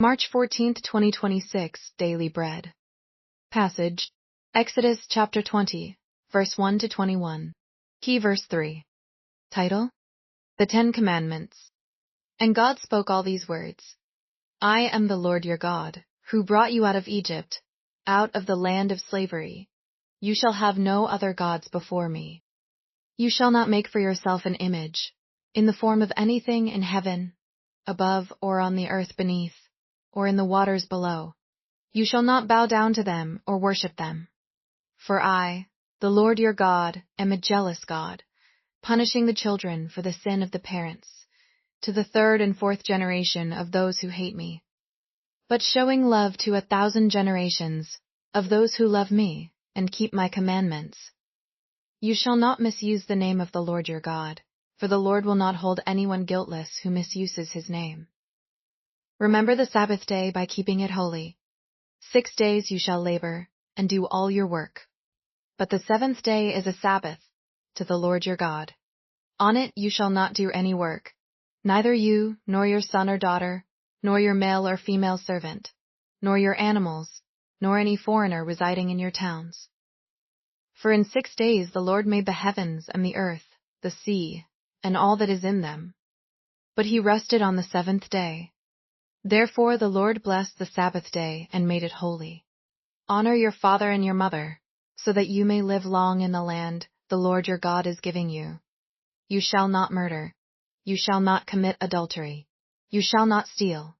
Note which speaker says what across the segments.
Speaker 1: March 14, 2026, Daily Bread. Passage, Exodus chapter 20, verse 1 to 21. Key verse 3. Title, The 10 Commandments. And God spoke all these words. I am the Lord your God, who brought you out of Egypt, out of the land of slavery. You shall have no other gods before me. You shall not make for yourself an image, in the form of anything in heaven, above or on the earth beneath, or in the waters below. You shall not bow down to them or worship them. For I, the Lord your God, am a jealous God, punishing the children for the sin of the parents, to the 3rd and 4th generation of those who hate me, but showing love to 1,000 generations of those who love me and keep my commandments. You shall not misuse the name of the Lord your God, for the Lord will not hold anyone guiltless who misuses his name. Remember the Sabbath day by keeping it holy. 6 days you shall labor and do all your work. But the 7th day is a Sabbath to the Lord your God. On it you shall not do any work, neither you, nor your son or daughter, nor your male or female servant, nor your animals, nor any foreigner residing in your towns. For in 6 days the Lord made the heavens and the earth, the sea, and all that is in them. But he rested on the 7th day. Therefore the Lord blessed the Sabbath day and made it holy. Honor your father and your mother, so that you may live long in the land the Lord your God is giving you. You shall not murder. You shall not commit adultery. You shall not steal.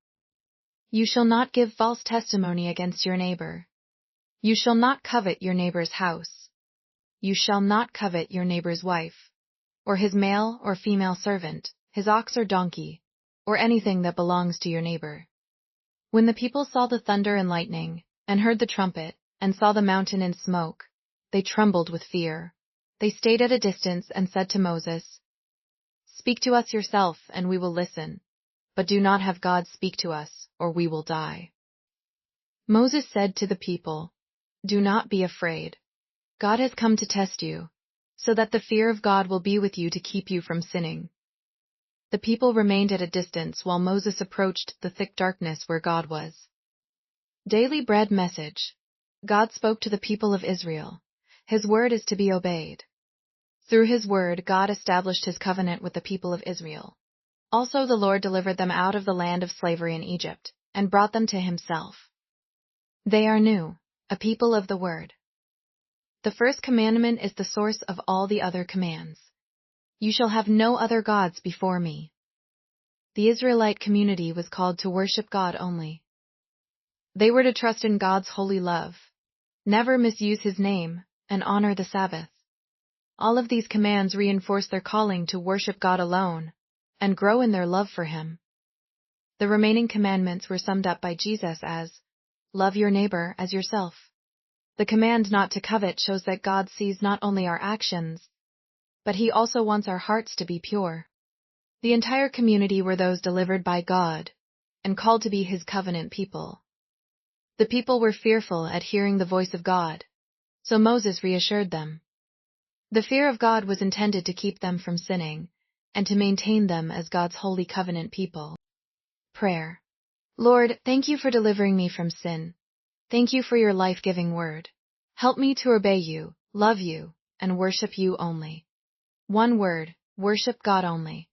Speaker 1: You shall not give false testimony against your neighbor. You shall not covet your neighbor's house. You shall not covet your neighbor's wife, or his male or female servant, his ox or donkey, or anything that belongs to your neighbor. When the people saw the thunder and lightning, and heard the trumpet, and saw the mountain in smoke, they trembled with fear. They stayed at a distance and said to Moses, Speak to us yourself, and we will listen, but do not have God speak to us, or we will die. Moses said to the people, Do not be afraid. God has come to test you, so that the fear of God will be with you to keep you from sinning. The people remained at a distance while Moses approached the thick darkness where God was. Daily Bread Message. God spoke to the people of Israel. His word is to be obeyed. Through his word, God established his covenant with the people of Israel. Also the Lord delivered them out of the land of slavery in Egypt, and brought them to himself. They are new, a people of the word. The first commandment is the source of all the other commands. You shall have no other gods before me. The Israelite community was called to worship God only. They were to trust in God's holy love, never misuse his name, and honor the Sabbath. All of these commands reinforce their calling to worship God alone and grow in their love for him. The remaining commandments were summed up by Jesus as, Love your neighbor as yourself. The command not to covet shows that God sees not only our actions, but he also wants our hearts to be pure. The entire community were those delivered by God and called to be his covenant people. The people were fearful at hearing the voice of God, so Moses reassured them. The fear of God was intended to keep them from sinning and to maintain them as God's holy covenant people. Prayer. Lord, thank you for delivering me from sin. Thank you for your life-giving word. Help me to obey you, love you, and worship you only. One word, worship God only.